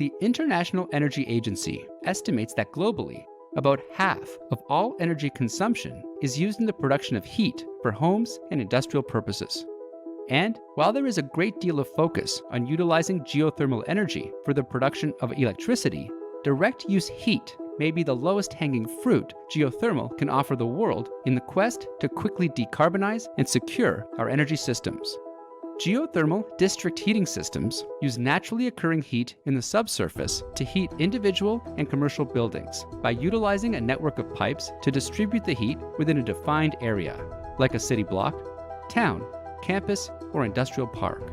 The International Energy Agency estimates that globally, about half of all energy consumption is used in the production of heat for homes and industrial purposes. And while there is a great deal of focus on utilizing geothermal energy for the production of electricity, direct use heat may be the lowest hanging fruit geothermal can offer the world in the quest to quickly decarbonize and secure our energy systems. Geothermal district heating systems use naturally occurring heat in the subsurface to heat individual and commercial buildings by utilizing a network of pipes to distribute the heat within a defined area, like a city block, town, campus, or industrial park.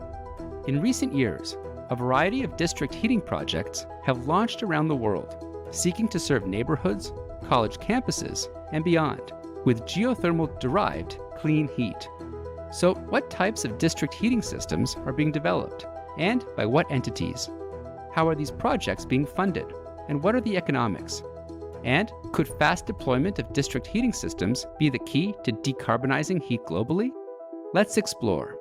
In recent years, a variety of district heating projects have launched around the world, seeking to serve neighborhoods, college campuses, and beyond with geothermal-derived clean heat. So what types of district heating systems are being developed, and by what entities? How are these projects being funded, and what are the economics? And could fast deployment of district heating systems be the key to decarbonizing heat globally? Let's explore.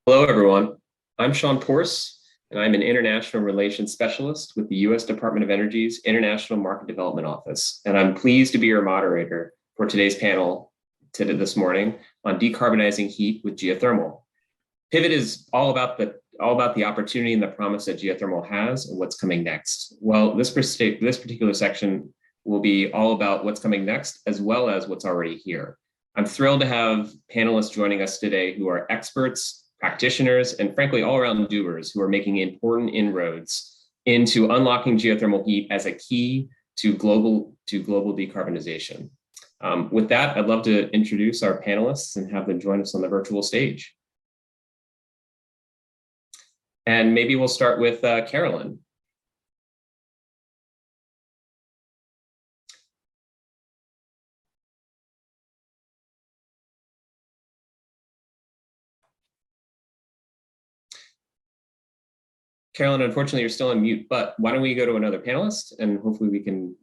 Hello, everyone. I'm Sean Porse, and I'm an international relations specialist with the U.S. Department of Energy's International Market Development Office, and I'm pleased to be your moderator for today's panel this morning on decarbonizing heat with geothermal. Pivot is all about the opportunity and the promise that geothermal has and what's coming next. Well, this particular section will be all about what's coming next as well as what's already here. I'm thrilled to have panelists joining us today who are experts, practitioners, and frankly, all-around doers who are making important inroads into unlocking geothermal heat as a key to global decarbonization. With that, I'd love to introduce our panelists and have them join us on the virtual stage. And maybe we'll start with Carolyn. Carolyn, unfortunately, you're still on mute, but why don't we go to another panelist and hopefully we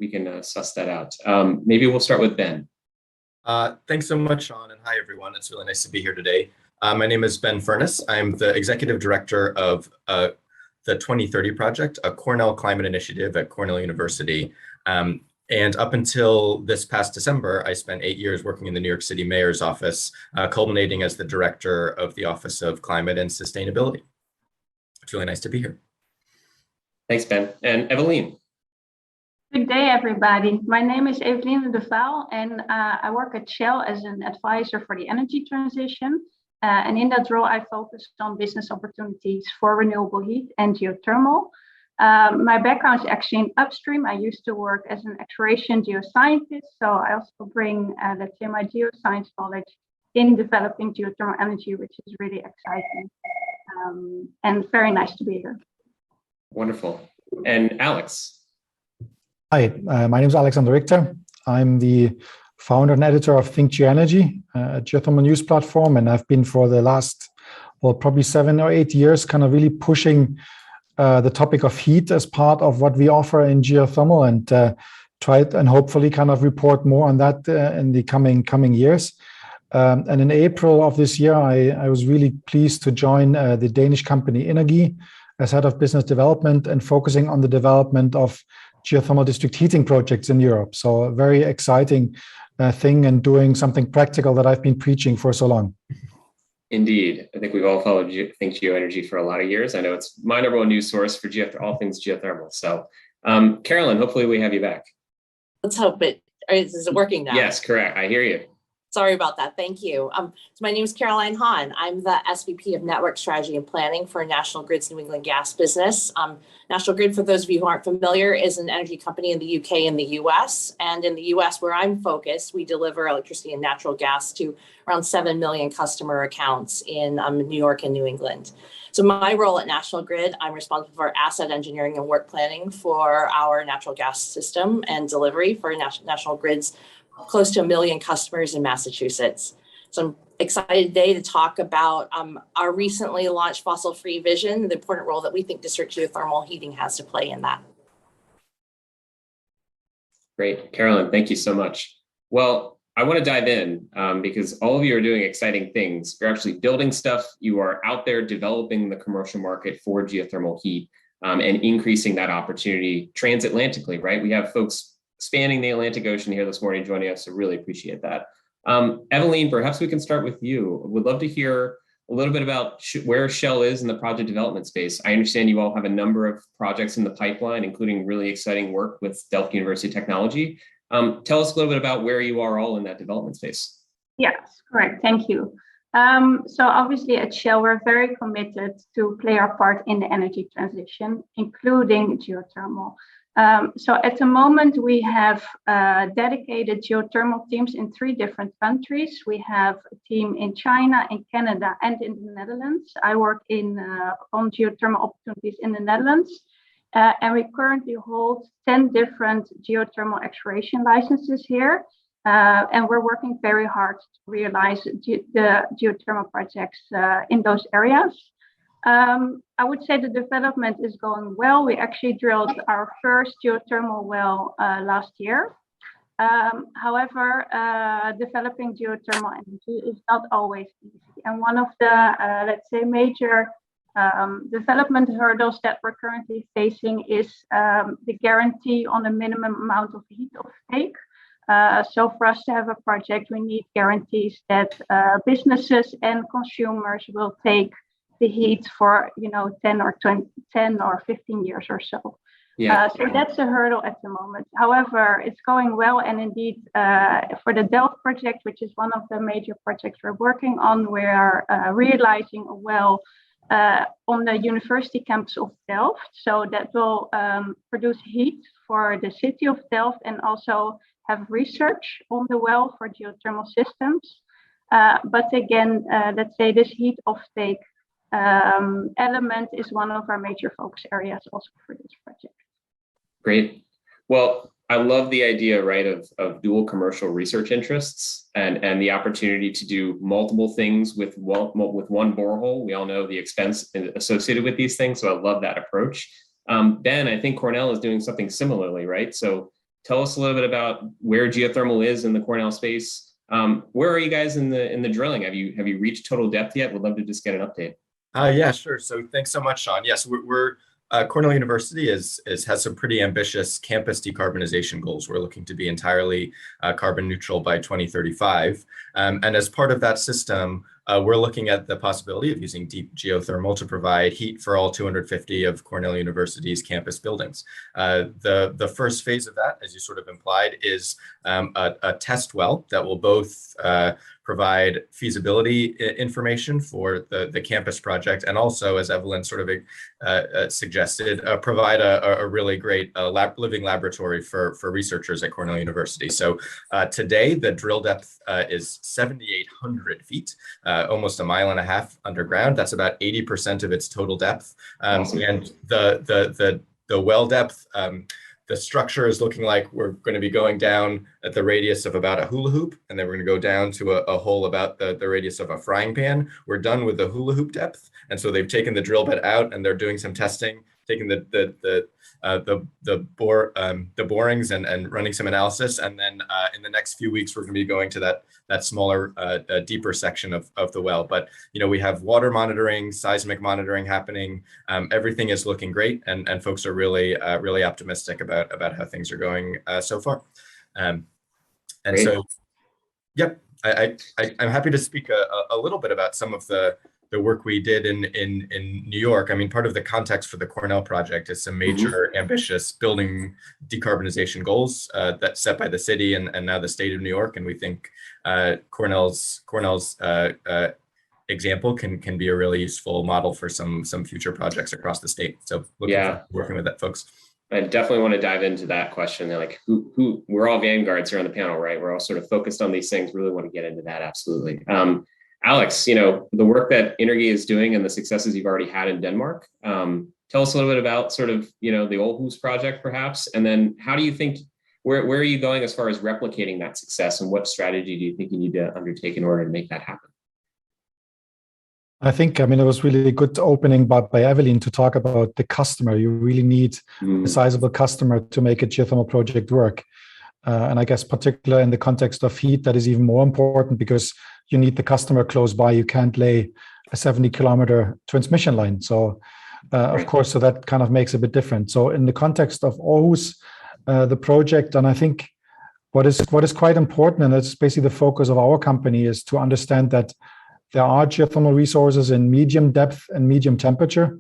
can suss that out. Maybe we'll start with Ben. Thanks so much, Sean, and hi, everyone. It's really nice to be here today. My name is Ben Furness. I'm the Executive Director of the 2030 Project, a Cornell climate initiative at Cornell University. And up until this past December, I spent 8 years working in the New York City Mayor's office, culminating as the Director of the Office of Climate and Sustainability. It's really nice to be here. Thanks, Ben. And Eveline. Good day, everybody. My name is Eveline deVaal, and I work at Shell as an advisor for the energy transition. And in that role, I focus on business opportunities for renewable heat and geothermal. My background is actually in upstream. I used to work as an exploration geoscientist, so I also bring, let's say, my geoscience knowledge in developing geothermal energy, which is really exciting. And very nice to be here. Wonderful. And Alex. Hi, my name is Alexander Richter. I'm the founder and editor of ThinkGeoEnergy, a geothermal news platform, and I've been for the last, well, probably 7 or 8 years, kind of really pushing the topic of heat as part of what we offer in geothermal, and try and hopefully kind of report more on that in the coming years. And in April of this year, I was really pleased to join the Danish company Innargi as head of business development and focusing on the development of geothermal district heating projects in Europe. So a very exciting thing and doing something practical that I've been preaching for so long. Indeed. I think we've all followed ThinkGeoEnergy for a lot of years. I know it's my #1 news source for all things geothermal. So Carolyn, hopefully we have you back. Let's hope it. Is it working now? Yes, correct. I hear you. Sorry about that. Thank you. So my name is Caroline Hahn. I'm the SVP of Network Strategy and Planning for National Grid's New England gas business. National Grid, for those of you who aren't familiar, is an energy company in the UK and the US. And in the US, where I'm focused, we deliver electricity and natural gas to around 7 million customer accounts in New York and New England. So my role at National Grid, I'm responsible for asset engineering and work planning for our natural gas system and delivery for National Grid's close to 1 million customers in Massachusetts. So I'm excited today to talk about our recently launched fossil-free vision, the important role that we think district geothermal heating has to play in that. Great, Carolyn, thank you so much. Well, I want to dive in because all of you are doing exciting things. You're actually building stuff. You are out there developing the commercial market for geothermal heat and increasing that opportunity transatlantically, right? We have folks spanning the Atlantic Ocean here this morning joining us, so really appreciate that. Eveline, perhaps we can start with you. Would love to hear a little bit about where Shell is in the project development space. I understand you all have a number of projects in the pipeline, including really exciting work with Delft University Technology. Tell us a little bit about where you are all in that development space. Yes, correct. Thank you. So obviously at Shell, we're very committed to play our part in the energy transition, including geothermal. So at the moment, we have dedicated geothermal teams in 3 different countries. We have a team in China, in Canada, and in the Netherlands. I work on geothermal opportunities in the Netherlands. And we currently hold 10 different geothermal exploration licenses here. And we're working very hard to realize the geothermal projects in those areas. I would say the development is going well. We actually drilled our first geothermal well last year. However, developing geothermal energy is not always easy. And one of the, let's say, major development hurdles that we're currently facing is the guarantee on the minimum amount of heat offtake. So for us to have a project, we need guarantees that businesses and consumers will take the heat for 10 or 15 years or so. Yeah. So that's a hurdle at the moment. However, it's going well, and indeed for the Delft project, which is one of the major projects we're working on, we are realizing a well on the university campus of Delft. So that will produce heat for the city of Delft and also have research on the well for geothermal systems. But again, let's say this heat offtake element is one of our major focus areas also for this project. Great. Well, I love the idea, right, of dual commercial research interests and the opportunity to do multiple things with one borehole. We all know the expense associated with these things, so I love that approach. Ben, I think Cornell is doing something similarly, right? So tell us a little bit about where geothermal is in the Cornell space. Where are you guys in the drilling? Have you reached total depth yet? Would love to just get an update. Yeah, sure. So thanks so much, Sean. Yes, we're Cornell University has some pretty ambitious campus decarbonization goals. We're looking to be entirely carbon neutral by 2035. And as part of that system, we're looking at the possibility of using deep geothermal to provide heat for all 250 of Cornell University's campus buildings. The first phase of that, as you sort of implied, is a test well that will both provide feasibility information for the campus project, and also, as Eveline sort of suggested, provide a really great living laboratory for researchers at Cornell University. So today, the drill depth is 7,800 feet, almost 1.5 miles underground. That's about 80% of its total depth. Awesome. And the well depth, the structure is looking like we're going to be going down at the radius of about a hula hoop, and then we're going to go down to a hole about the radius of a frying pan. We're done with the hula hoop depth, and so they've taken the drill bit out and they're doing some testing, taking the borings and running some analysis, and then in the next few weeks we're going to be going to that smaller, deeper section of the well. But we have water monitoring, seismic monitoring happening. Everything is looking great, and folks are really optimistic about how things are going so far. And great. So, yep, I'm happy to speak a little bit about some of the work we did in New York. I mean, part of the context for the Cornell project is some major ambitious building decarbonization goals that set by the city and now the state of New York. And we think Cornell's example can be a really useful model for some future projects across the state. So looking forward to working with that, folks. I definitely want to dive into that question. Like, who we're all vanguards here on the panel, right? We're all sort of focused on these things. Really want to get into that, absolutely. Alex, the work that Innargi is doing and the successes you've already had in Denmark. Tell us a little bit about sort of, the Aarhus project, perhaps, and then how do you think, where are you going as far as replicating that success, and what strategy do you think you need to undertake in order to make that happen? I think, it was really a good opening by Eveline to talk about the customer. You really need a sizable customer to make a geothermal project work. And I guess particularly in the context of heat, that is even more important because you need the customer close by. You can't lay a 70-kilometer transmission line. So, of course, so that kind of makes it a bit different. So in the context of Aarhus, the project, and I think what is quite important, and that's basically the focus of our company, is to understand that there are geothermal resources in medium depth and medium temperature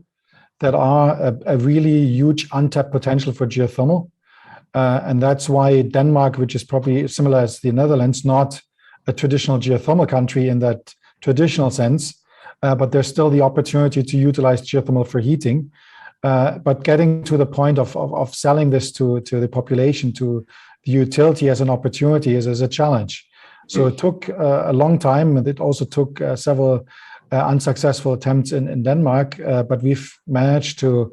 that are a really huge untapped potential for geothermal. And that's why Denmark, which is probably similar as the Netherlands, not a traditional geothermal country in that traditional sense, but there's still the opportunity to utilize geothermal for heating. But getting to the point of selling this to the population, to the utility as an opportunity is a challenge. So it took a long time, and it also took several unsuccessful attempts in Denmark, but we've managed to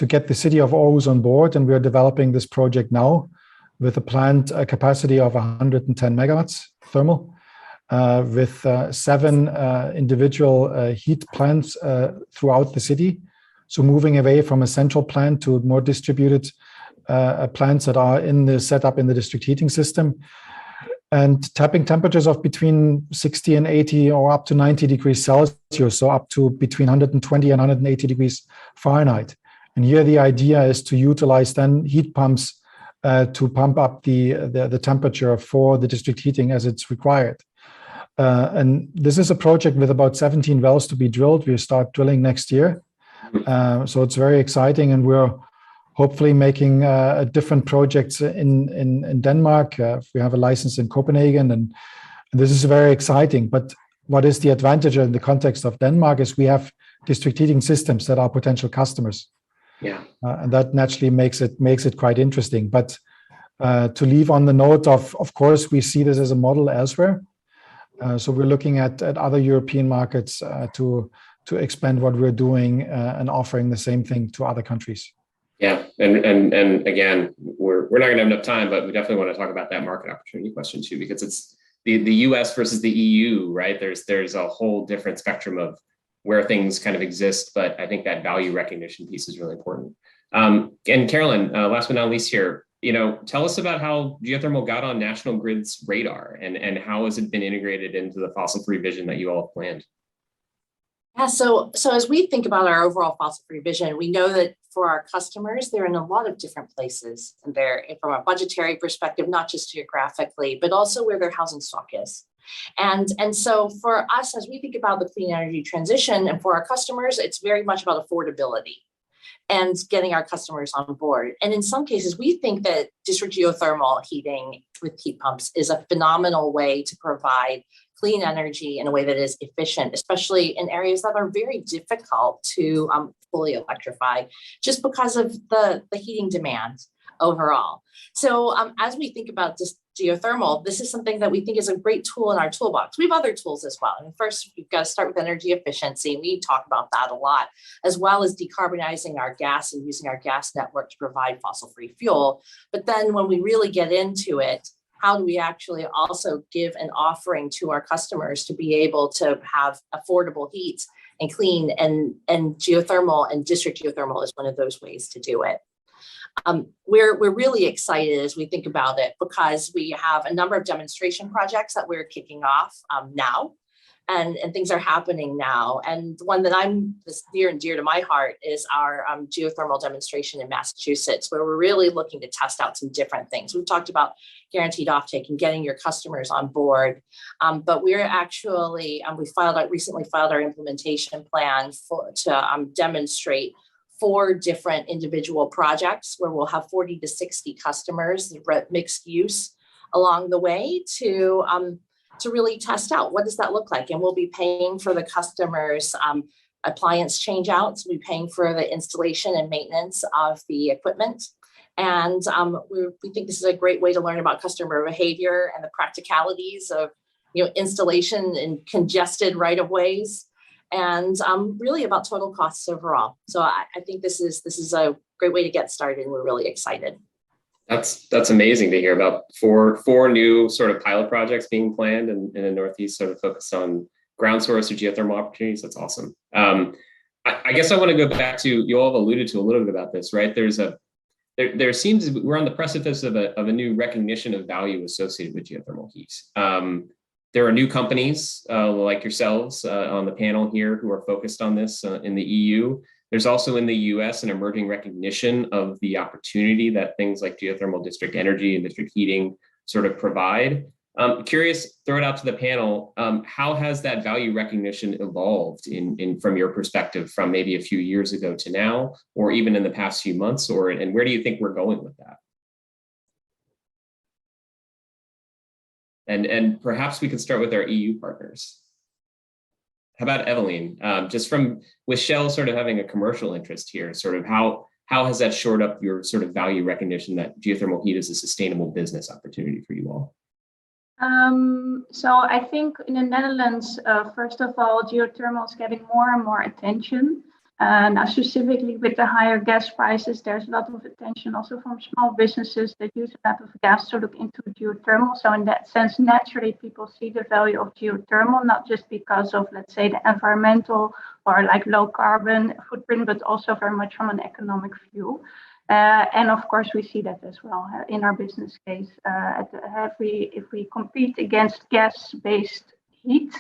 get the city of Aarhus on board, and we are developing this project now with a planned capacity of 110 megawatts thermal, with 7 individual heat plants throughout the city. So moving away from a central plant to more distributed plants that are set up in the district heating system, and tapping temperatures of between 60 and 80 or up to 90 degrees Celsius, so up to between 120 and 180 degrees Fahrenheit. And here the idea is to utilize then heat pumps to pump up the temperature for the district heating as it's required. And this is a project with about 17 wells to be drilled. We'll start drilling next year. So it's very exciting, and we're hopefully making different projects in Denmark. We have a license in Copenhagen, and this is very exciting. But what is the advantage in the context of Denmark is we have district heating systems that are potential customers. Yeah, and that naturally makes it quite interesting. But to leave on the note of course, we see this as a model elsewhere. So we're looking at other European markets to expand what we're doing and offering the same thing to other countries. Yeah, and again, we're not going to have enough time, but we definitely want to talk about that market opportunity question too, because it's the US versus the EU, right? There's a whole different spectrum of where things kind of exist, but I think that value recognition piece is really important. And Carolyn, last but not least here, tell us about how geothermal got on National Grid's radar, and how has it been integrated into the fossil-free vision that you all have planned? Yeah, so as we think about our overall fossil-free vision, we know that for our customers, they're in a lot of different places, and they're from a budgetary perspective, not just geographically, but also where their housing stock is. And so for us, as we think about the clean energy transition, and for our customers, it's very much about affordability and getting our customers on board. And in some cases, we think that district geothermal heating with heat pumps is a phenomenal way to provide clean energy in a way that is efficient, especially in areas that are very difficult to fully electrify, just because of the heating demand overall. So as we think about just geothermal, this is something that we think is a great tool in our toolbox. We have other tools as well. And first, we've got to start with energy efficiency. We talk about that a lot, as well as decarbonizing our gas and using our gas network to provide fossil-free fuel. But then when we really get into it, how do we actually also give an offering to our customers to be able to have affordable heat and clean, and geothermal and district geothermal is one of those ways to do it. We're really excited as we think about it, because we have a number of demonstration projects that we're kicking off now, and things are happening now. And one that is near and dear to my heart is our geothermal demonstration in Massachusetts, where we're really looking to test out some different things. We've talked about guaranteed offtake and getting your customers on board, but we're actually recently filed our implementation plan to demonstrate 4 different individual projects where we'll have 40 to 60 customers, mixed use along the way, to really test out what does that look like. And we'll be paying for the customers' appliance change outs. We'll be paying for the installation and maintenance of the equipment. And we think this is a great way to learn about customer behavior and the practicalities of installation in congested right-of-ways, and really about total costs overall. So I think this is a great way to get started, and we're really excited. That's amazing to hear about 4 new sort of pilot projects being planned in the Northeast, sort of focused on ground source or geothermal opportunities. That's awesome. I guess I want to go back to, you all have alluded to a little bit about this, right? There's a there seems we're on the precipice of a new recognition of value associated with geothermal heat. There are new companies like yourselves on the panel here who are focused on this in the EU. There's also in the US an emerging recognition of the opportunity that things like geothermal district energy and district heating sort of provide. Curious, throw it out to the panel. How has that value recognition evolved from your perspective from maybe a few years ago to now, or even in the past few months, and where do you think we're going with that? And perhaps we could start with our EU partners. How about Eveline? Just with Shell sort of having a commercial interest here, sort of how has that shored up your sort of value recognition that geothermal heat is a sustainable business opportunity for you all? So I think in the Netherlands, first of all, geothermal is getting more and more attention. Now specifically with the higher gas prices, there's a lot of attention also from small businesses that use a lot of gas to look into geothermal. So in that sense, naturally, people see the value of geothermal, not just because of, let's say, the environmental or like low carbon footprint, but also very much from an economic view. And of course, we see that as well in our business case. If we compete against gas-based heat,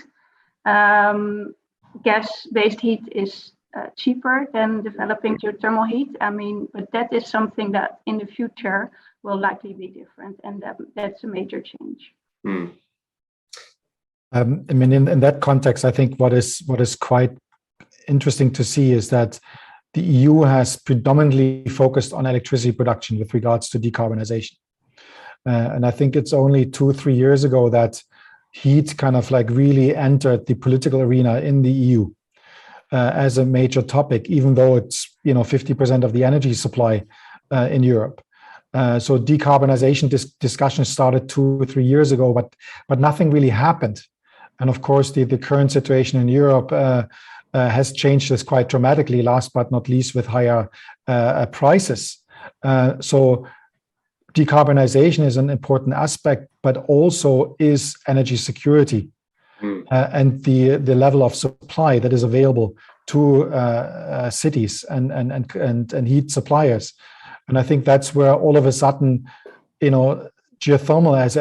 gas-based heat is cheaper than developing geothermal heat. I mean, but that is something that in the future will likely be different, and that's a major change. I mean, in that context, I think what is quite interesting to see is that the EU has predominantly focused on electricity production with regards to decarbonization. And I think it's only 2-3 years ago that heat kind of like really entered the political arena in the EU as a major topic, even though it's 50% of the energy supply in Europe. So decarbonization discussions started 2 or 3 years ago, but nothing really happened. And of course, the current situation in Europe has changed this quite dramatically, last but not least with higher prices. So decarbonization is an important aspect, but also is energy security and the level of supply that is available to cities and heat suppliers. And I think that's where all of a sudden, geothermal as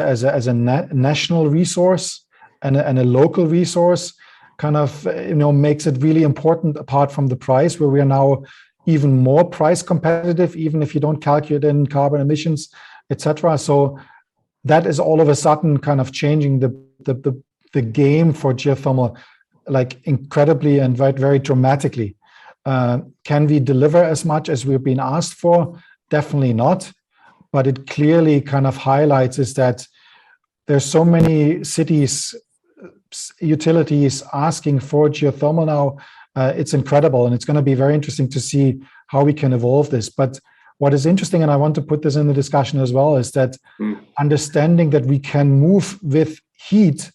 a national resource and a local resource kind of makes it really important, apart from the price, where we are now even more price competitive, even if you don't calculate in carbon emissions, etc. So that is all of a sudden kind of changing the game for geothermal, like incredibly and very dramatically. Can we deliver as much as we've been asked for? Definitely not. But it clearly kind of highlights is that there's so many cities, utilities asking for geothermal now. It's incredible, and it's going to be very interesting to see how we can evolve this. But what is interesting, and I want to put this in the discussion as well, is that understanding that we can move with heat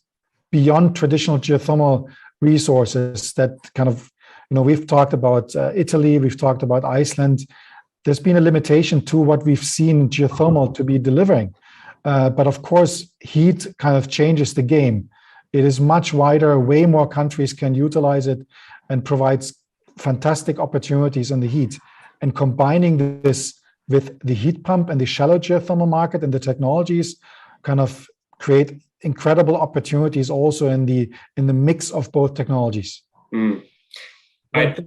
beyond traditional geothermal resources. That kind of, we've talked about Italy, we've talked about Iceland. There's been a limitation to what we've seen geothermal to be delivering. But of course, heat kind of changes the game. It is much wider, way more countries can utilize it, and provides fantastic opportunities in the heat. And combining this with the heat pump and the shallow geothermal market and the technologies kind of create incredible opportunities also in the mix of both technologies. I was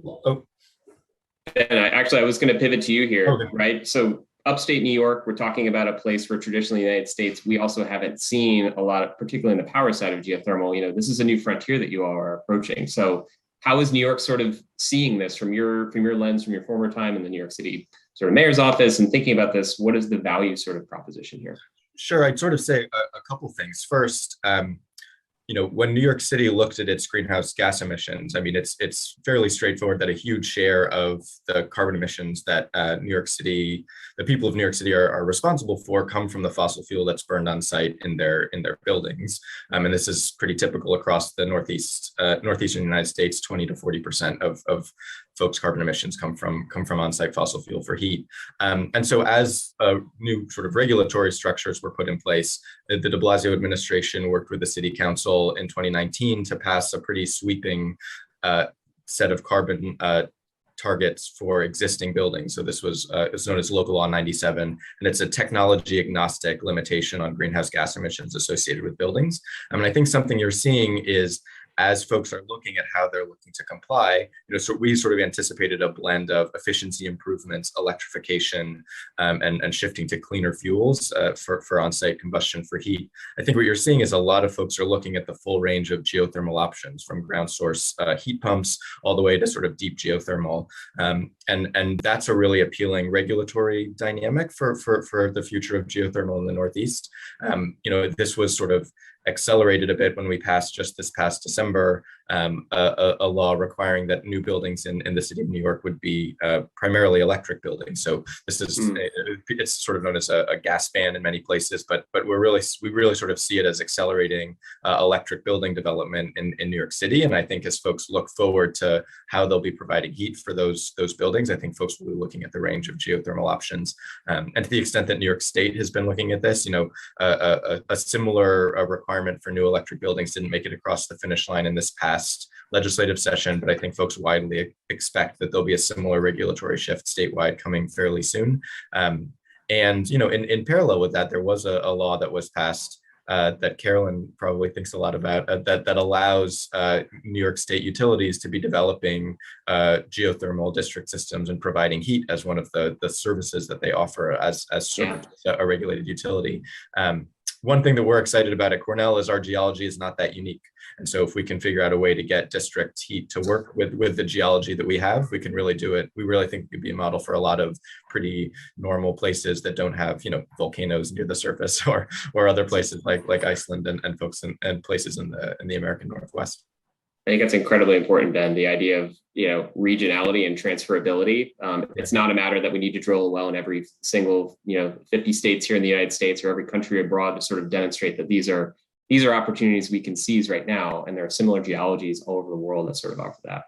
going to pivot to you here, right? So upstate New York, we're talking about a place where traditionally in the United States, we also haven't seen a lot of, particularly in the power side of geothermal, this is a new frontier that you all are approaching. So how is New York sort of seeing this from your lens, from your former time in the New York City sort of mayor's office, and thinking about this? What is the value sort of proposition here? Sure, I'd sort of say a couple things. First, when New York City looked at its greenhouse gas emissions, I mean, it's fairly straightforward that a huge share of the carbon emissions that the people of New York City are responsible for come from the fossil fuel that's burned on site in their buildings. And this is pretty typical across the northeastern United States. 20 to 40% of folks' carbon emissions come from on-site fossil fuel for heat. And so as new sort of regulatory structures were put in place, the de Blasio administration worked with the city council in 2019 to pass a pretty sweeping set of carbon targets for existing buildings. So this was it's known as Local Law 97, and it's a technology agnostic limitation on greenhouse gas emissions associated with buildings. I mean, I think something you're seeing is, as folks are looking at how they're looking to comply, so we sort of anticipated a blend of efficiency improvements, electrification, and shifting to cleaner fuels for on-site combustion for heat. I think what you're seeing is a lot of folks are looking at the full range of geothermal options, from ground source heat pumps all the way to sort of deep geothermal, and that's a really appealing regulatory dynamic for the future of geothermal in the Northeast. This was sort of accelerated a bit when we passed just this past December a law requiring that new buildings in the city of New York would be primarily electric buildings. So this is it's sort of known as a gas ban in many places, but we really sort of see it as accelerating electric building development in New York City. And I think as folks look forward to how they'll be providing heat for those buildings, I think folks will be looking at the range of geothermal options. And to the extent that New York State has been looking at this, a similar requirement for new electric buildings didn't make it across the finish line in this past legislative session, but I think folks widely expect that there'll be a similar regulatory shift statewide coming fairly soon. And in parallel with that, there was a law that was passed that Carolyn probably thinks a lot about, that allows New York State utilities to be developing geothermal district systems and providing heat as one of the services that they offer as sort of a regulated utility. One thing that we're excited about at Cornell is our geology is not that unique. And so if we can figure out a way to get district heat to work with the geology that we have, we can really do it. We really think it could be a model for a lot of pretty normal places that don't have, volcanoes near the surface, or other places like Iceland and folks and places in the American Northwest. I think that's incredibly important, Ben, the idea of, regionality and transferability. It's not a matter that we need to drill a well in every single, 50 states here in the United States or every country abroad to sort of demonstrate that these are opportunities we can seize right now. And there are similar geologies all over the world that sort of offer that.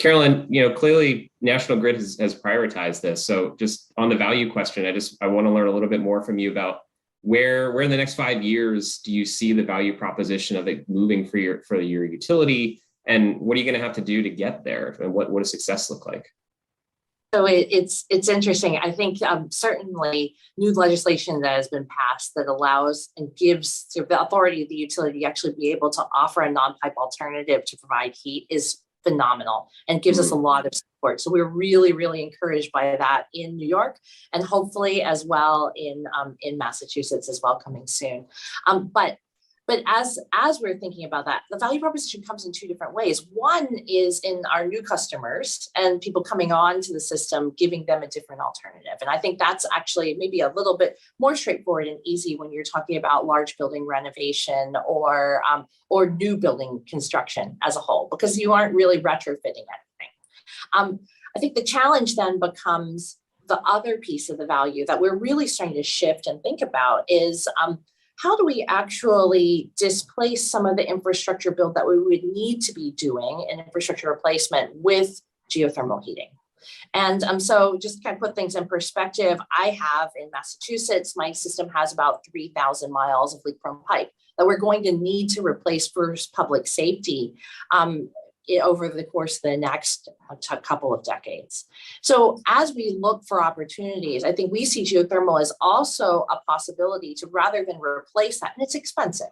Carolyn, clearly National Grid has prioritized this. So just on the value question, I want to learn a little bit more from you about where in the next 5 years do you see the value proposition of it moving for your utility, and what are you going to have to do to get there, and what does success look like? So it's interesting. I think certainly new legislation that has been passed that allows and gives the authority of the utility to actually be able to offer a non-pipe alternative to provide heat is phenomenal and gives us a lot of support. So we're really, really encouraged by that in New York, and hopefully as well in Massachusetts as well coming soon. But as we're thinking about that, the value proposition comes in two different ways. One is in our new customers and people coming on to the system, giving them a different alternative. And I think that's actually maybe a little bit more straightforward and easy when you're talking about large building renovation or new building construction as a whole, because you aren't really retrofitting anything. I think the challenge then becomes the other piece of the value that we're really starting to shift and think about is how do we actually displace some of the infrastructure build that we would need to be doing in infrastructure replacement with geothermal heating? And so just kind of put things in perspective, I have in Massachusetts, my system has about 3,000 miles of leak-prone pipe that we're going to need to replace for public safety over the course of the next couple of decades. So as we look for opportunities, I think we see geothermal as also a possibility to, rather than replace that, and it's expensive,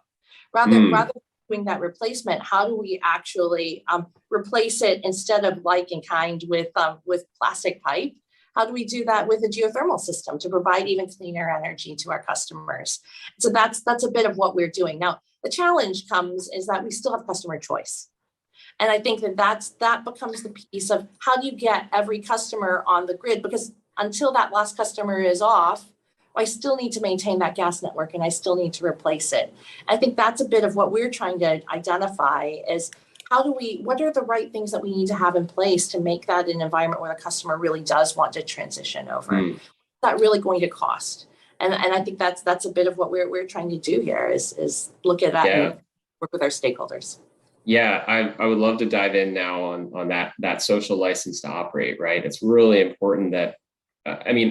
rather than doing that replacement, how do we actually replace it instead of like in kind with plastic pipe? How do we do that with a geothermal system to provide even cleaner energy to our customers? So that's a bit of what we're doing. Now, the challenge comes is that we still have customer choice. And I think that becomes the piece of how do you get every customer on the grid? Because until that last customer is off, I still need to maintain that gas network and I still need to replace it. I think that's a bit of what we're trying to identify is what are the right things that we need to have in place to make that an environment where the customer really does want to transition over? What's that really going to cost? And I think that's a bit of what we're trying to do here is look at that and work with our stakeholders. Yeah, I would love to dive in now on that social license to operate, right? It's really important that,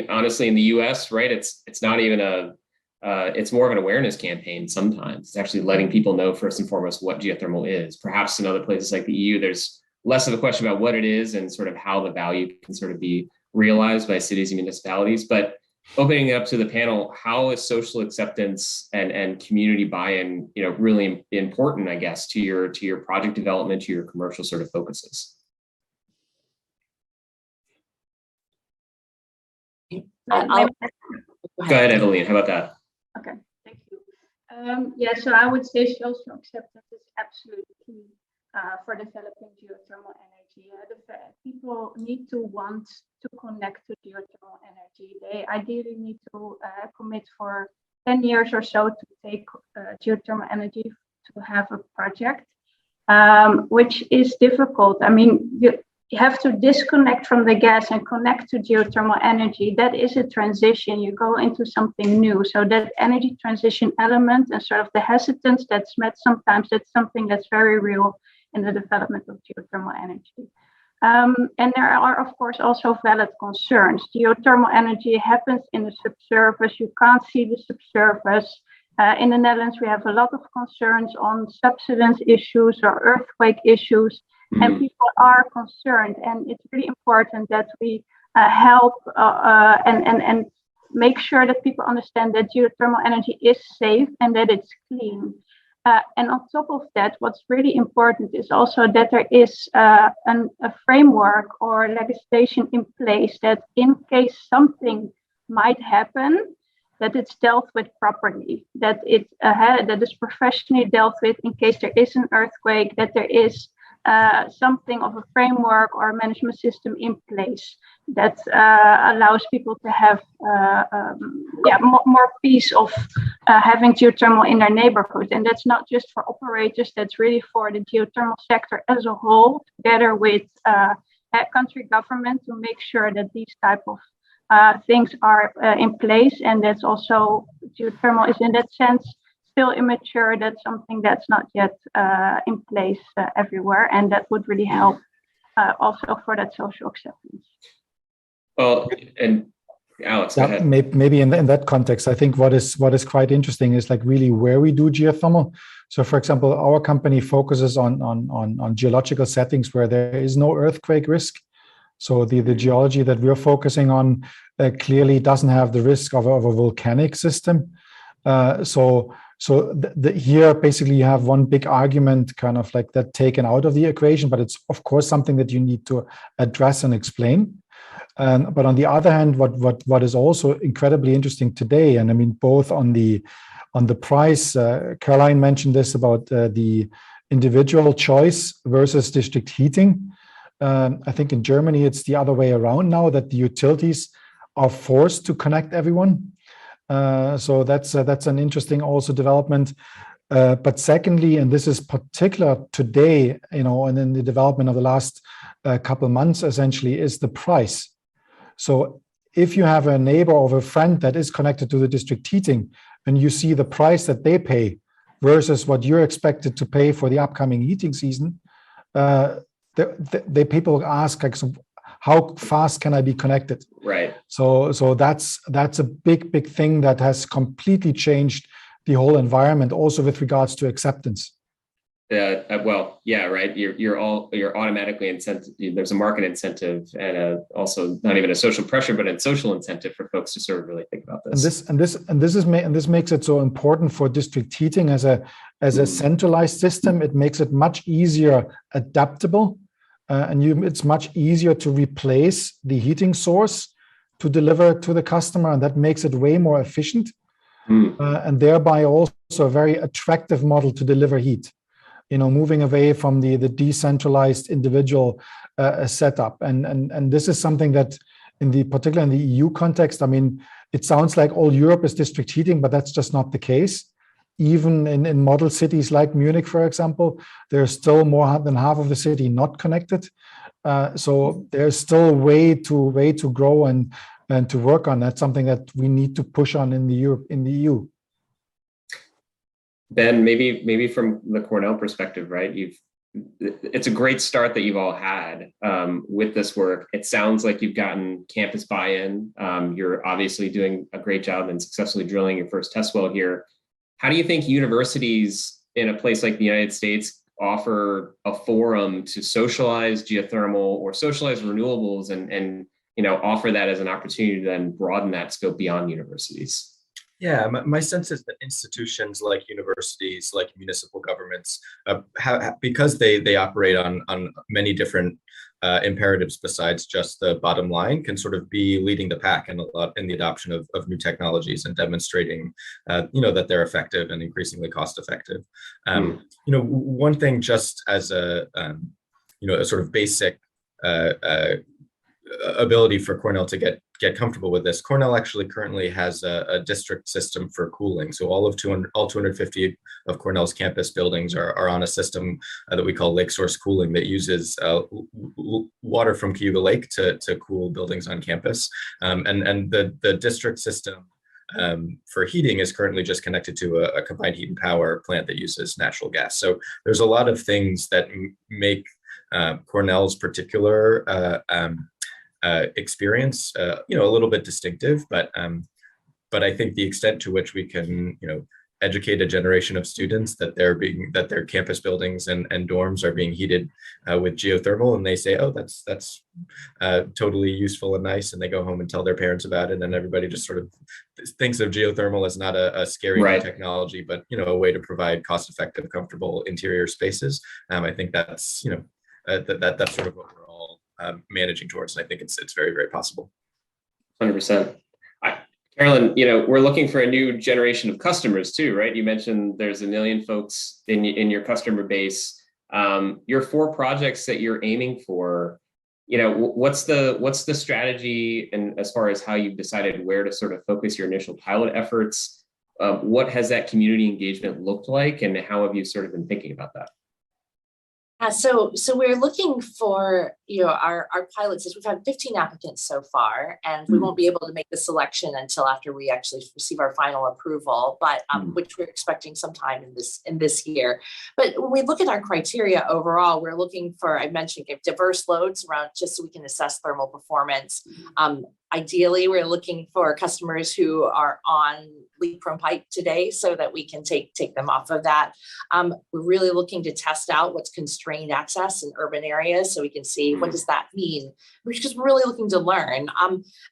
honestly, in the US, right, it's not even it's more of an awareness campaign sometimes. It's actually letting people know first and foremost what geothermal is. Perhaps in other places like the EU, there's less of a question about what it is and sort of how the value can sort of be realized by cities and municipalities. But opening it up to the panel, how is social acceptance and community buy-in, really important, I guess, to your project development, to your commercial sort of focuses? Go ahead, Eveline. How about that? Okay, thank you. Yeah, so I would say social acceptance is absolutely key for developing geothermal energy. People need to want to connect to geothermal energy. They ideally need to commit for 10 years or so to take geothermal energy to have a project, which is difficult. I mean, you have to disconnect from the gas and connect to geothermal energy. That is a transition. You go into something new. So that energy transition element and sort of the hesitance that's met sometimes, that's something that's very real in the development of geothermal energy. And there are, of course, also valid concerns. Geothermal energy happens in the subsurface. You can't see the subsurface. In the Netherlands, we have a lot of concerns on subsidence issues or earthquake issues. And people are concerned, and it's really important that we help and make sure that people understand that geothermal energy is safe and that it's clean. And on top of that, what's really important is also that there is a framework or legislation in place that in case something might happen, that it's dealt with properly, that that is professionally dealt with in case there is an earthquake, that there is something of a framework or management system in place that allows people to have more peace of having geothermal in their neighborhood. And that's not just for operators, that's really for the geothermal sector as a whole, together with country government, to make sure that these type of things are in place. And that's also, geothermal is in that sense still immature. That's something that's not yet in place everywhere, and that would really help also for that social acceptance. Well, and Alex, go ahead. Maybe in that context, I think what is quite interesting is like really where we do geothermal. So, for example, our company focuses on geological settings where there is no earthquake risk. So the geology that we're focusing on clearly doesn't have the risk of a volcanic system. So here, basically, you have one big argument kind of like that taken out of the equation, but it's, of course, something that you need to address and explain. But on the other hand, what is also incredibly interesting today, and I mean, both on the price, Caroline mentioned this about the individual choice versus district heating. I think in Germany, it's the other way around now, that the utilities are forced to connect everyone. So that's an interesting also development. But secondly, and this is particular today, and in the development of the last couple of months, essentially, is the price. So if you have a neighbor or a friend that is connected to the district heating, and you see the price that they pay versus what you're expected to pay for the upcoming heating season, people ask, like, so how fast can I be connected? Right. So that's a big thing that has completely changed the whole environment, also with regards to acceptance. Well, yeah, right. You're automatically incentive. There's a market incentive and also not even a social pressure, but a social incentive for folks to sort of really think about this. And this makes it so important for district heating as a centralized system. It makes it much easier adaptable, and it's much easier to replace the heating source to deliver to the customer, and that makes it way more efficient, and thereby also a very attractive model to deliver heat. Moving away from the decentralized individual setup, and this is something that, particularly in the EU context, I mean, it sounds like all Europe is district heating, but that's just not the case. Even in model cities like Munich, for example, there's still more than half of the city not connected. So there's still way to grow and to work on. That's something that we need to push on in the EU. Ben, maybe from the Cornell perspective, right? It's a great start that you've all had with this work. It sounds like you've gotten campus buy-in. You're obviously doing a great job and successfully drilling your first test well here. How do you think universities in a place like the United States offer a forum to socialize geothermal or socialize renewables and offer that as an opportunity to then broaden that scope beyond universities? Yeah, my sense is that institutions like universities, like municipal governments, because they operate on many different imperatives besides just the bottom line, can sort of be leading the pack in the adoption of new technologies and demonstrating, that they're effective and increasingly cost effective. One thing, just as a sort of basic ability for Cornell to get comfortable with this. Cornell actually currently has a district system for cooling. So all 250 of Cornell's campus buildings are on a system that we call lake source cooling that uses water from Cayuga Lake to cool buildings on campus. And the district system for heating is currently just connected to a combined heat and power plant that uses natural gas. So there's a lot of things that make Cornell's particular experience, a little bit distinctive, but I think the extent to which we can, educate a generation of students that their campus buildings and dorms are being heated with geothermal, and they say, oh, that's totally useful and nice, and they go home and tell their parents about it, and everybody just sort of thinks of geothermal as not a scary new technology, but a way to provide cost-effective, comfortable interior spaces. I think that's that's sort of what we're all managing towards, and I think it's very, very possible. 100%. Carolyn, we're looking for a new generation of customers too, right? You mentioned there's 1 million folks in your customer base. Your 4 projects that you're aiming for, what's the strategy, and as far as how you've decided where to sort of focus your initial pilot efforts? What has that community engagement looked like, and how have you sort of been thinking about that? So we're looking for, our pilots. We've had 15 applicants so far, and we won't be able to make the selection until after we actually receive our final approval, but which we're expecting sometime in this year. But when we look at our criteria overall, we're looking for, I mentioned, diverse loads around, just so we can assess thermal performance. Ideally, we're looking for customers who are on leak-prone pipe today, so that we can take them off of that. We're really looking to test out what's constrained access in urban areas, so we can see what does that mean, because we're really looking to learn,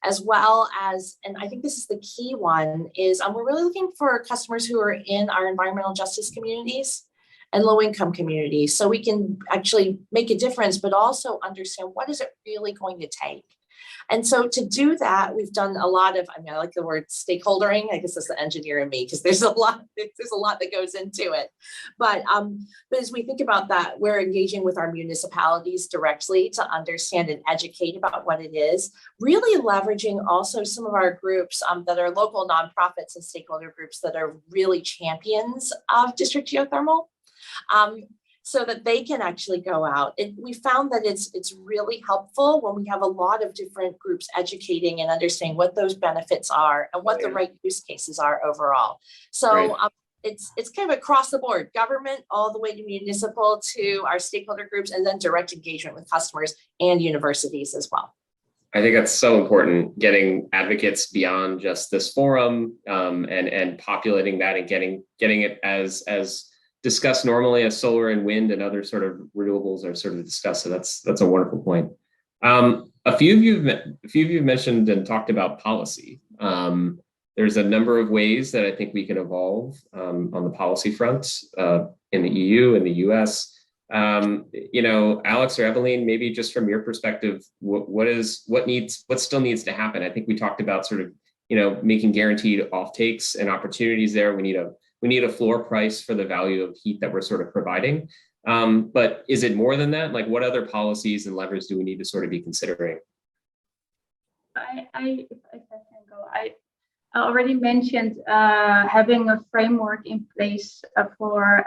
as well as, and I think this is the key one, is we're really looking for customers who are in our environmental justice communities and low-income communities, so we can actually make a difference, but also understand what is it really going to take. And so to do that, we've done a lot of, I like the word stakeholdering. I guess that's the engineer in me, because there's a lot that goes into it. But as we think about that, we're engaging with our municipalities directly to understand and educate about what it is, really leveraging also some of our groups that are local nonprofits and stakeholder groups that are really champions of district geothermal. So that they can actually go out. We found that it's really helpful when we have a lot of different groups educating and understanding what those benefits are and what the right use cases are overall. So it's kind of across the board, government all the way to municipal, to our stakeholder groups, and then direct engagement with customers and universities as well. I think that's so important, getting advocates beyond just this forum, and populating that and getting it as discussed normally as solar and wind and other sort of renewables are sort of discussed. So that's a wonderful point. A few of you mentioned and talked about policy. There's a number of ways that I think we can evolve on the policy front in the EU and the US. Alex or Eveline, maybe just from your perspective, what still needs to happen? I think we talked about sort of making guaranteed offtakes and opportunities there. We need a floor price for the value of heat that we're sort of providing. But is it more than that? Like, what other policies and levers do we need to sort of be considering? If I can go, I already mentioned having a framework in place for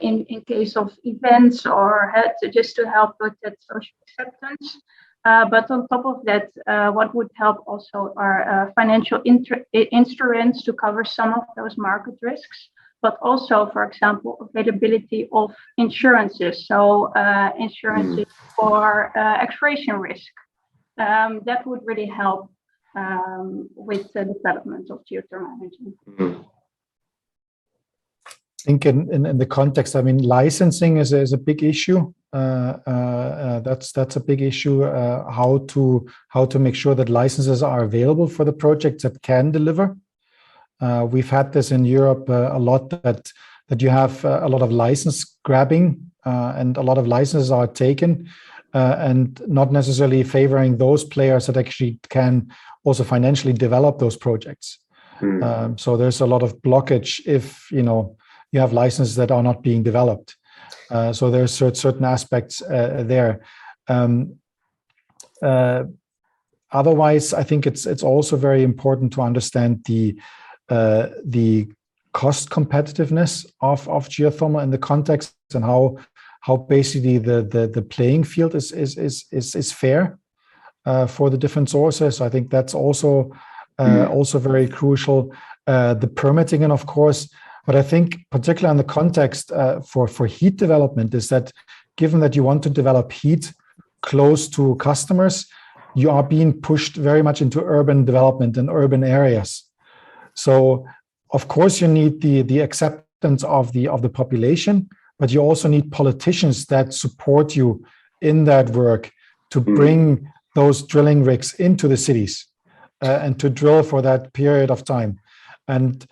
in case of events, or just to help with that social acceptance. But on top of that, what would help also are financial instruments to cover some of those market risks, but also, for example, availability of insurances. So insurances for expiration risk. That would really help with the development of geothermal energy. think in the context, I mean, licensing is a big issue. That's a big issue. How to make sure that licenses are available for the projects that can deliver. We've had this in Europe a lot, that you have a lot of license grabbing, and a lot of licenses are taken, and not necessarily favoring those players that actually can also financially develop those projects. So there's a lot of blockage if you have licenses that are not being developed. So there's certain aspects there. Otherwise, I think it's also very important to understand the cost competitiveness of geothermal in the context, and how basically the playing field is fair for the different sources. So I think that's also very crucial. The permitting, and of course, but I think particularly in the context for heat development, is that given that you want to develop heat close to customers, you are being pushed very much into urban development and urban areas. So of course you need the acceptance of the population, but you also need politicians that support you in that work to bring those drilling rigs into the cities and to drill for that period of time. And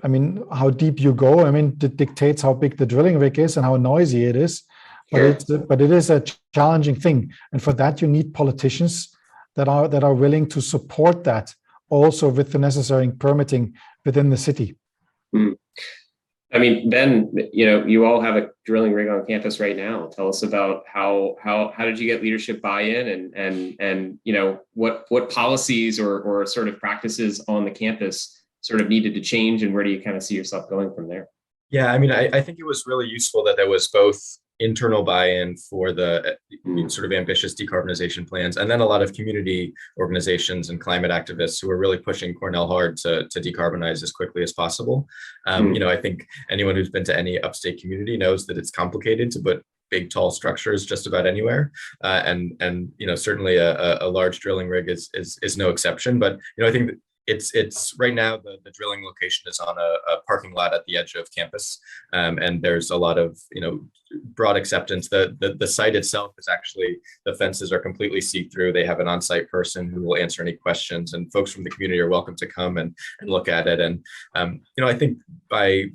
I mean, how deep you go, I mean, it dictates how big the drilling rig is and how noisy it is. But it is a challenging thing, and for that you need politicians that are willing to support that, also with the necessary permitting within the city. I mean, Ben, you all have a drilling rig on campus right now. Tell us about how did you get leadership buy-in, and what policies or sort of practices on the campus sort of needed to change, and where do you kind of see yourself going from there? Yeah, I mean, I think it was really useful that there was both internal buy-in for the sort of ambitious decarbonization plans, and then a lot of community organizations and climate activists who are really pushing Cornell hard to decarbonize as quickly as possible. I think anyone who's been to any upstate community knows that it's complicated to put big, tall structures just about anywhere, and certainly a large drilling rig is no exception. But I think that it's right now the drilling location is on a parking lot at the edge of campus, and there's a lot of broad acceptance. The site itself is actually, the fences are completely see-through. They have an on-site person who will answer any questions, and folks from the community are welcome to come and look at it. And I think by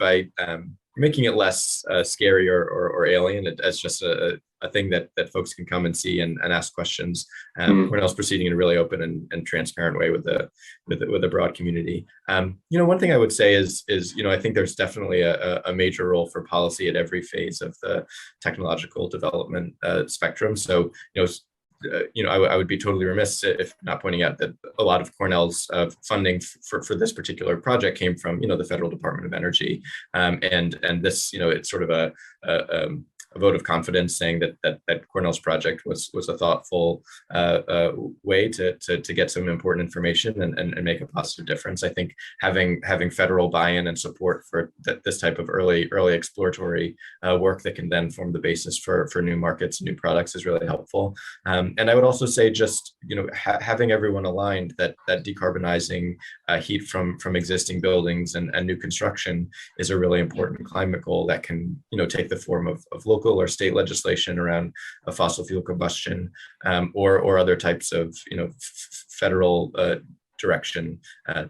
making it less scary or alien as just a thing that folks can come and see and ask questions, Cornell's proceeding in a really open and transparent way with the broad community. One thing I would say is I think there's definitely a major role for policy at every phase of the technological development spectrum. So I would be totally remiss if not pointing out that a lot of Cornell's funding for this particular project came from the Federal Department of Energy, and this it's sort of a vote of confidence, saying that Cornell's project was a thoughtful way to get some important information and make a positive difference. I think having federal buy-in and support for this type of early exploratory work that can then form the basis for new markets, new products is really helpful. And I would also say just having everyone aligned that decarbonizing heat from existing buildings and new construction is a really important climate goal that can take the form of local or state legislation around a fossil fuel combustion, or other types of federal direction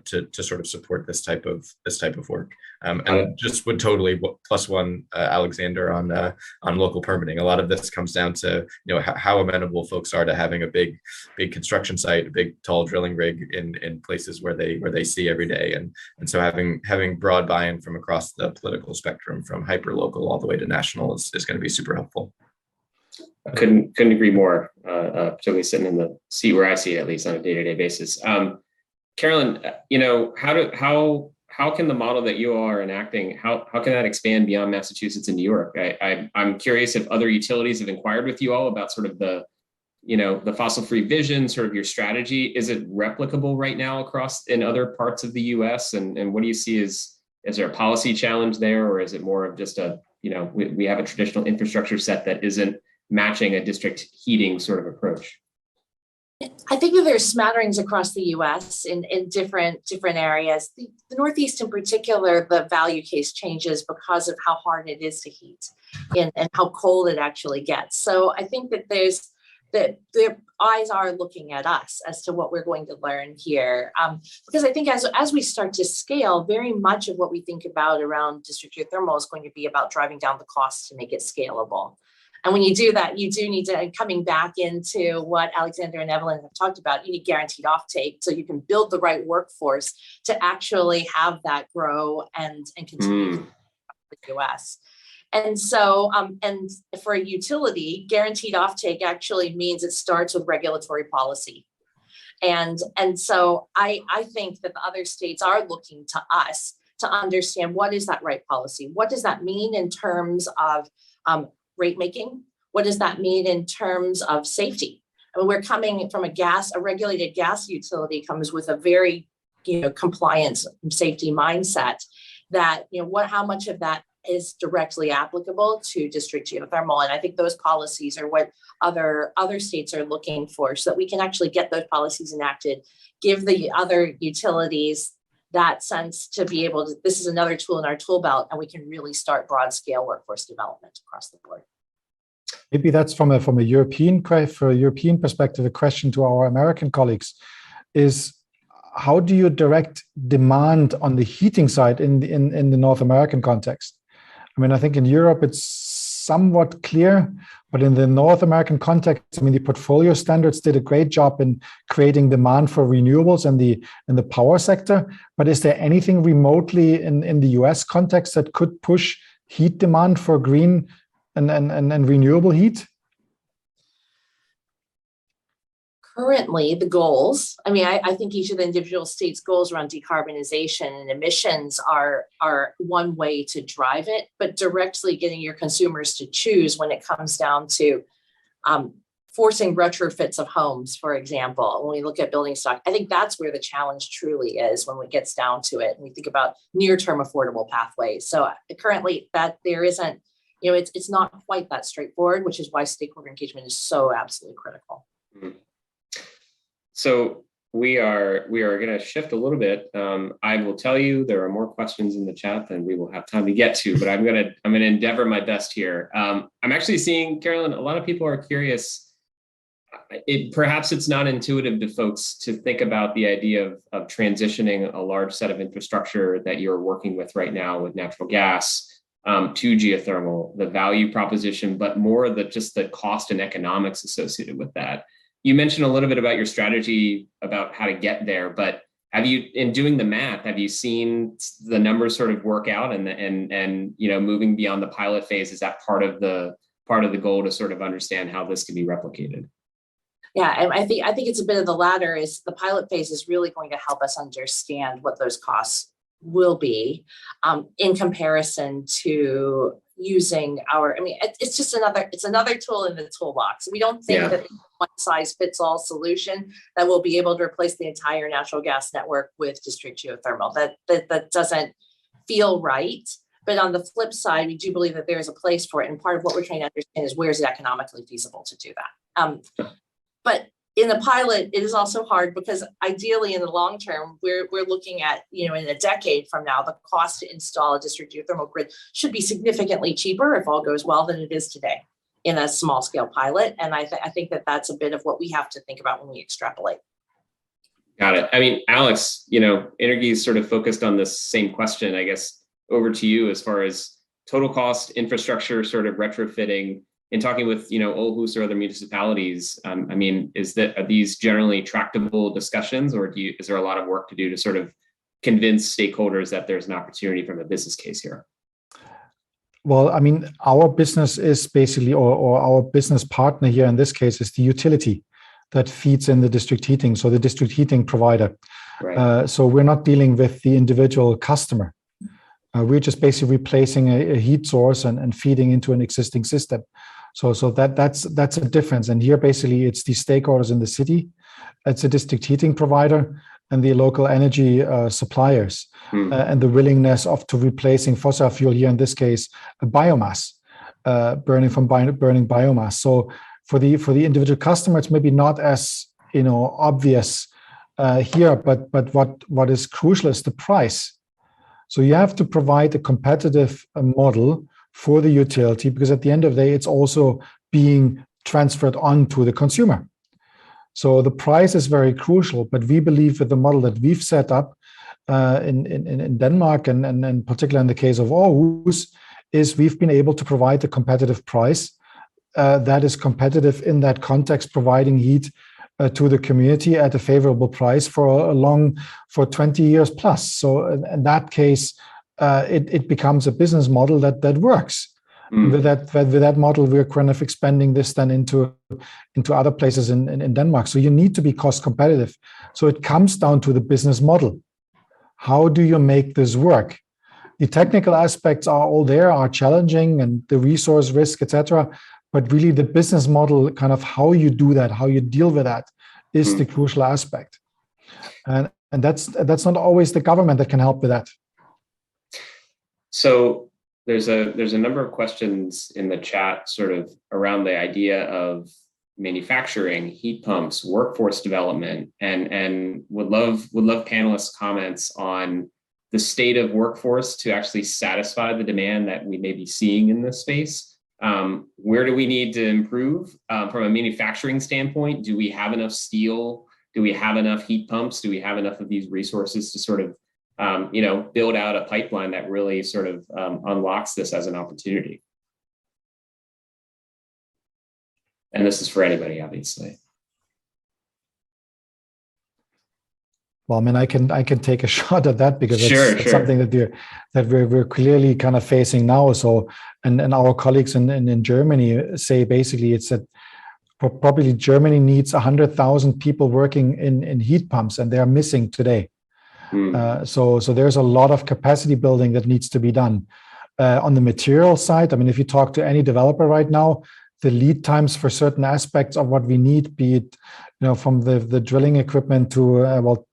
to sort of support this type of work. And just would totally plus one Alexander on local permitting. A lot of this comes down to how amenable folks are to having a big construction site, a big tall drilling rig in places where they see every day, and so having broad buy-in from across the political spectrum, from hyper local all the way to national, is going to be super helpful. I couldn't agree more, particularly sitting in the seat where I see it, at least on a day-to-day basis. Carolyn, how can the model that you are enacting, how can that expand beyond Massachusetts and New York? I'm curious if other utilities have inquired with you all about sort of the fossil-free vision, sort of your strategy. Is it replicable right now across in other parts of the U.S.? And what do you see is there a policy challenge there, or is it more of just we have a traditional infrastructure set that isn't matching a district heating sort of approach? I think that there's smatterings across the U.S. in different areas. The Northeast in particular, the value case changes because of how hard it is to heat and how cold it actually gets. So I think that their eyes are looking at us as to what we're going to learn here. Because I think as we start to scale, very much of what we think about around district geothermal is going to be about driving down the cost to make it scalable. And when you do that, you do need to, coming back into what Alexander and Eveline have talked about, you need guaranteed offtake so you can build the right workforce to actually have that grow and continue in the US. And so, and for a utility, guaranteed offtake actually means it starts with regulatory policy. And so I think that the other states are looking to us to understand what is that right policy? What does that mean in terms of rate making? What does that mean in terms of safety? I mean, we're coming from a regulated gas utility comes with a very, compliance and safety mindset that, how much of that is directly applicable to district geothermal. And I think those policies are what other states are looking for so that we can actually get those policies enacted, give the other utilities that sense to be able to, this is another tool in our tool belt, and we can really start broad scale workforce development across the board. Maybe that's from a European perspective, a question to our American colleagues is, how do you direct demand on the heating side in the North American context? I mean, I think in Europe it's somewhat clear, but in the North American context, I mean, the portfolio standards did a great job in creating demand for renewables in the power sector. But is there anything remotely in the US context that could push heat demand for green and renewable heat? Currently, the goals, I mean, I think each of the individual states' goals around decarbonization and emissions are one way to drive it, but directly getting your consumers to choose when it comes down to forcing retrofits of homes, for example, when we look at building stock, I think that's where the challenge truly is when it gets down to it. And we think about near-term affordable pathways. So currently that there isn't, it's not quite that straightforward, which is why stakeholder engagement is so absolutely critical. Mm-hmm. So we are going to shift a little bit. I will tell you there are more questions in the chat than we will have time to get to, but I'm going to endeavor my best here. I'm actually seeing, Carolyn, a lot of people are curious. Perhaps it's not intuitive to folks to think about the idea of transitioning a large set of infrastructure that you're working with right now with natural gas to geothermal, the value proposition, but more just the cost and economics associated with that. You mentioned a little bit about your strategy about how to get there, but have you, in doing the math, have you seen the numbers sort of work out and moving beyond the pilot phase? Is that part of the goal to sort of understand how this can be replicated? Yeah, and I think it's a bit of the latter. Is the pilot phase is really going to help us understand what those costs will be in comparison to using it's another tool in the toolbox. We don't think that one size fits all solution that will be able to replace the entire natural gas network with district geothermal. That doesn't feel right. But on the flip side, we do believe that there is a place for it. And part of what we're trying to understand is where is it economically feasible to do that. But in the pilot, it is also hard because ideally in the long term, we're looking at, in a decade from now, the cost to install a district geothermal grid should be significantly cheaper if all goes well than it is today in a small scale pilot. And I think that that's a bit of what we have to think about when we extrapolate. Got it. I mean, Alex, Innargi is sort of focused on this same question, I guess, over to you as far as total cost, infrastructure, sort of retrofitting. In talking with, Aarhus or other municipalities, are these generally tractable discussions, or is there a lot of work to do to sort of convince stakeholders that there's an opportunity from a business case here? Well, I mean, our business is basically, or our business partner here in this case is the utility that feeds in the district heating, so the district heating provider. Right. So we're not dealing with the individual customer. We're just basically replacing a heat source and feeding into an existing system. So that's a difference. And here basically it's the stakeholders in the city, it's a district heating provider and the local energy suppliers, and the willingness to replacing fossil fuel here in this case, biomass, burning biomass. So for the individual customer, it's maybe not as obvious here, but what is crucial is the price. So you have to provide a competitive model for the utility, because at the end of the day, it's also being transferred on to the consumer. So the price is very crucial, but we believe with the model that we've set up in Denmark, and particularly in the case of Aarhus, is we've been able to provide a competitive price that is competitive in that context, providing heat to the community at a favorable price for 20 years plus. So in that case, it becomes a business model that works. With that model, we're kind of expanding this then into other places in Denmark. So you need to be cost competitive. So it comes down to the business model. How do you make this work? The technical aspects are challenging, and the resource risk, etc. But really the business model, kind of how you do that, how you deal with that, is the crucial aspect. And that's not always the government that can help with that. So there's a number of questions in the chat sort of around the idea of manufacturing, heat pumps, workforce development, and would love panelists' comments on the state of workforce to actually satisfy the demand that we may be seeing in this space. Where do we need to improve from a manufacturing standpoint? Do we have enough steel? Do we have enough heat pumps? Do we have enough of these resources to sort of build out a pipeline that really sort of unlocks this as an opportunity? And this is for anybody, obviously. Well, I mean, I can take a shot at that, because it's sure. something that we're clearly kind of facing now. So, and our colleagues in Germany say basically it's that probably Germany needs 100,000 people working in heat pumps, and they are missing today. So there's a lot of capacity building that needs to be done. On the material side, I mean, if you talk to any developer right now, the lead times for certain aspects of what we need, be it from the drilling equipment to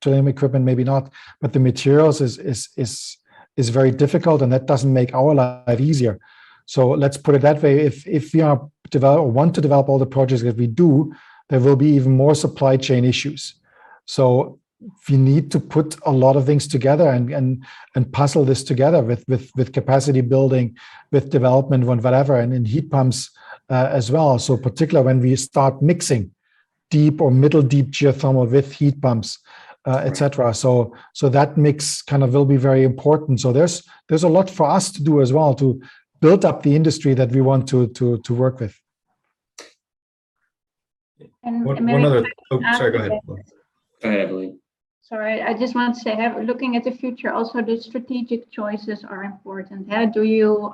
drilling equipment maybe not, but the materials is very difficult, and that doesn't make our life easier. So let's put it that way: if we want to develop all the projects that we do, there will be even more supply chain issues. So we need to put a lot of things together and puzzle this together with capacity building, with development, whatever, and in heat pumps as well. So particularly when we start mixing deep or middle deep geothermal with heat pumps, etc. So that mix kind of will be very important. So there's a lot for us to do as well to build up the industry that we want to work with. And one other. Oh, sorry. Go ahead. Go ahead, Eveline. Sorry, I just want to say, looking at the future, also the strategic choices are important. Do you,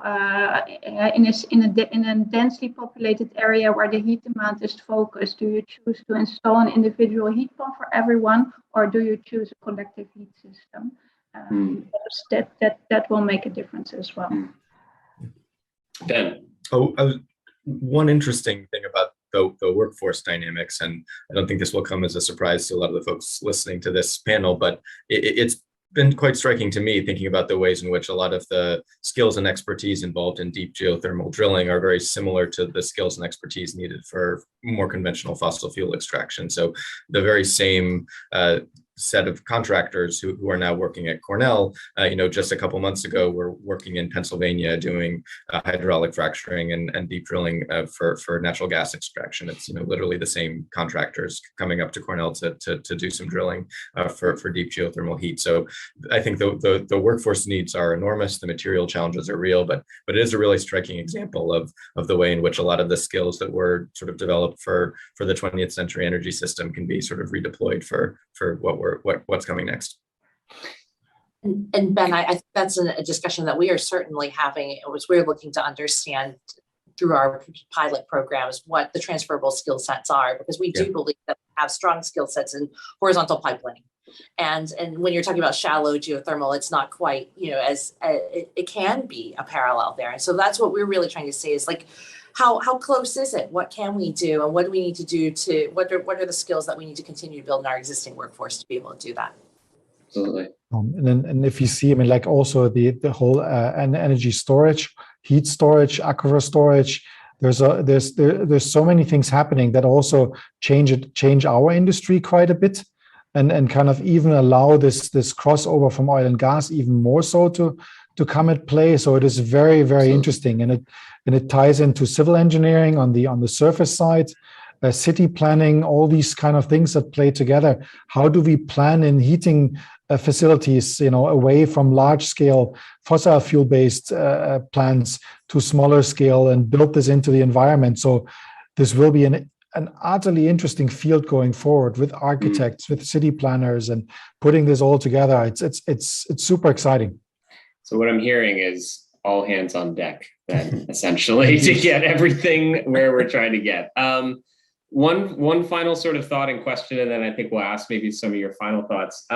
in a densely populated area where the heat demand is focused, do you choose to install an individual heat pump for everyone, or do you choose a collective heat system? That will make a difference as well. Ben. One interesting thing about the workforce dynamics, and I don't think this will come as a surprise to a lot of the folks listening to this panel, but it's been quite striking to me thinking about the ways in which a lot of the skills and expertise involved in deep geothermal drilling are very similar to the skills and expertise needed for more conventional fossil fuel extraction. So the very same set of contractors who are now working at Cornell, just a couple months ago, were working in Pennsylvania doing hydraulic fracturing and deep drilling for natural gas extraction. It's literally the same contractors coming up to Cornell to do some drilling for deep geothermal heat. So I think the workforce needs are enormous. The material challenges are real, but it is a really striking example of the way in which a lot of the skills that were sort of developed for the 20th century energy system can be sort of redeployed for what's coming next. And Ben, I think that's a discussion that we are certainly having, as we're looking to understand through our pilot programs what the transferable skill sets are, because we do believe that we have strong skill sets in horizontal pipelining. And when you're talking about shallow geothermal, it's not quite, as it can be a parallel there. And so that's what we're really trying to say is like, how close is it? What can we do? And what do we need to do what are the skills that we need to continue to build in our existing workforce to be able to do that? Absolutely. And if you see, I mean, like also the whole energy storage, heat storage, aquifer storage, there's so many things happening that also change our industry quite a bit, and kind of even allow this crossover from oil and gas even more so to come at play. So it is very, very interesting, and it ties into civil engineering on the surface side, city planning, all these kind of things that play together. How do we plan in heating facilities, away from large scale fossil fuel based plants to smaller scale, and build this into the environment? So this will be an utterly interesting field going forward, with architects, with city planners, and putting this all together. It's super exciting. So what I'm hearing is all hands on deck then, essentially, to get everything where we're trying to get. One final sort of thought and question, and then I think we'll ask maybe some of your final thoughts.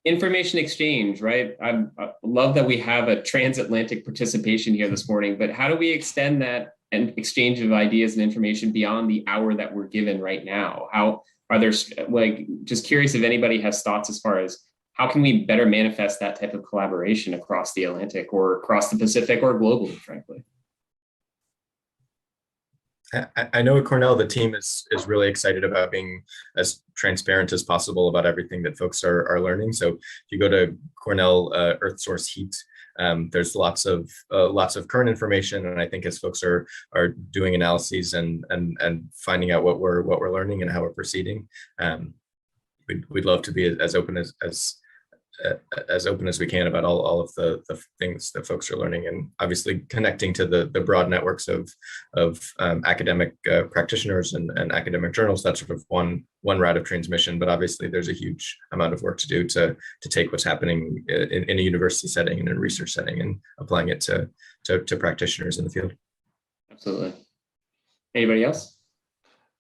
Information exchange, right? I love that we have a transatlantic participation here this morning, but how do we extend that and exchange of ideas and information beyond the hour that we're given right now? How are there, just curious if anybody has thoughts as far as how can we better manifest that type of collaboration across the Atlantic or across the Pacific or globally, frankly? I know at Cornell, the team is really excited about being as transparent as possible about everything that folks are learning. So if you go to Cornell Earth Source Heat, there's lots of current information, and I think as folks are doing analyses and finding out what we're learning and how we're proceeding, we'd love to be as open as we can about all of the things that folks are learning, and obviously connecting to the broad networks of academic practitioners and academic journals. That's sort of one route of transmission, but obviously there's a huge amount of work to do to take what's happening in a university setting and in a research setting and applying it to practitioners in the field. Absolutely. Anybody else?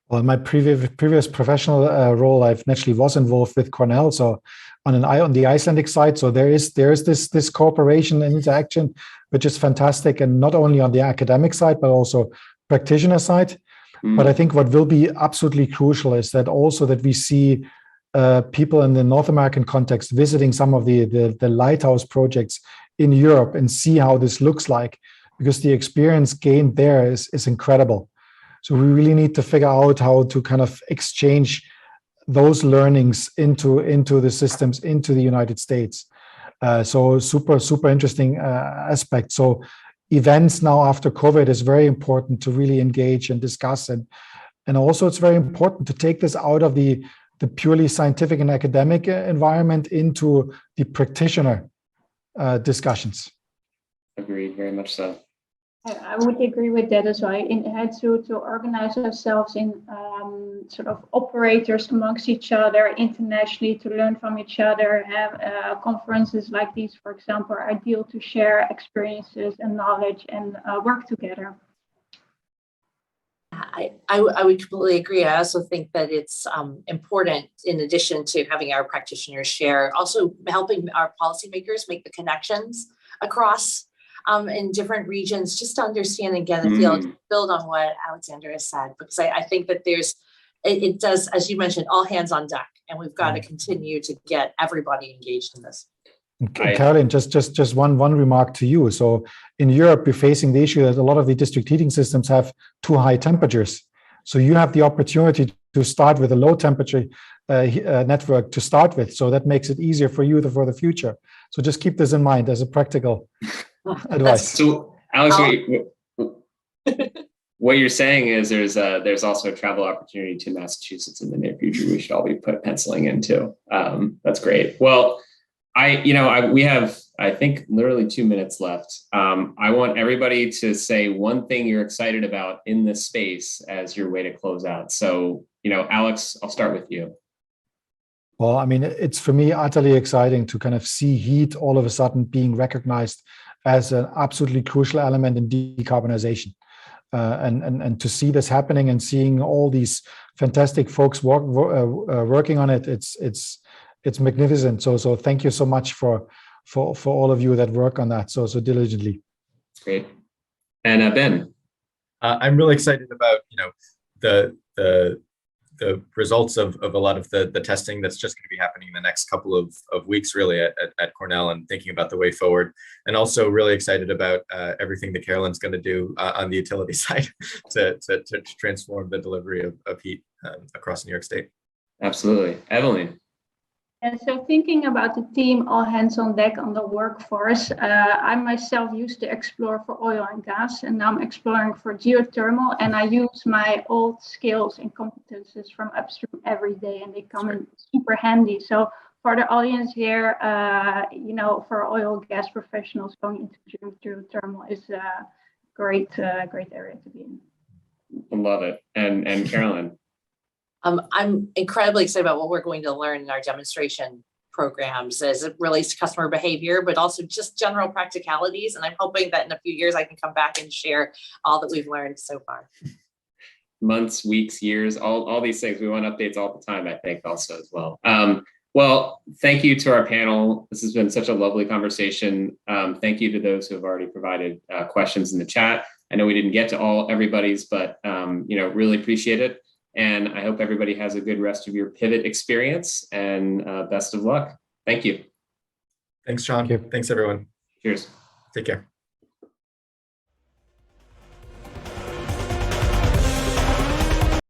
Well, in my previous professional role, I've naturally was involved with Cornell, so on the Icelandic side. So there is this cooperation and interaction, which is fantastic, and not only on the academic side but also practitioner side. But I think what will be absolutely crucial is that also that we see people in the North American context visiting some of the lighthouse projects in Europe and see how this looks like, because the experience gained there is incredible. So we really need to figure out how to kind of exchange those learnings into the systems, into the United States. So super interesting aspect. So events now after COVID is very important to really engage and discuss, and also it's very important to take this out of the purely scientific and academic environment into the practitioner discussions. Agreed, very much so. I would agree with that as well. Had to organize ourselves in sort of operators amongst each other internationally to learn from each other. Have conferences like these, for example, are ideal to share experiences and knowledge and work together. I would completely agree. I also think that it's important, in addition to having our practitioners share, also helping our policymakers make the connections across in different regions, just to understand and get a feel, to build on what Alexander has said, because I think that it does, as you mentioned, all hands on deck, and we've got to continue to get everybody engaged in this. Caroline, just one remark to you. So in Europe, you're facing the issue that a lot of the district heating systems have too high temperatures. So you have the opportunity to start with a low temperature network to start with. So that makes it easier for you for the future. So just keep this in mind as a practical advice. So Alex, what you're saying is there's also a travel opportunity to Massachusetts in the near future. We should all be penciling in too. That's great. Well, we have, I think, literally 2 minutes left. I want everybody to say one thing you're excited about in this space as your way to close out. So, Alex, I'll start with you. Well, I mean, it's for me utterly exciting to kind of see heat all of a sudden being recognized as an absolutely crucial element in decarbonization. And to see this happening and seeing all these fantastic folks working on it, it's magnificent. So thank you so much for all of you that work on that so diligently. Great. And Ben, I'm really excited about the the results of a lot of the testing that's just going to be happening in the next couple of weeks, really, at Cornell, and thinking about the way forward. And also really excited about everything that Carolyn's going to do on the utility side to transform the delivery of heat across New York State. Absolutely. Eveline. And so thinking about the team, all hands on deck on the workforce, I myself used to explore for oil and gas, and now I'm exploring for geothermal, and I use my old skills and competences from upstream every day, and they come in super handy. So for the audience here, for oil and gas professionals, going into geothermal is a great area to be in. I love it. And Carolyn. I'm incredibly excited about what we're going to learn in our demonstration programs as it relates to customer behavior, but also just general practicalities. And I'm hoping that in a few years, I can come back and share all that we've learned so far. Months, weeks, years, all these things. We want updates all the time, I think, also as well. Well, thank you to our panel. This has been such a lovely conversation. Thank you to those who have already provided questions in the chat. I know we didn't get to everybody's, but really appreciate it. And I hope everybody has a good rest of your pivot experience, and best of luck. Thank you. Thanks, Sean. Thanks, everyone. Cheers. Take care.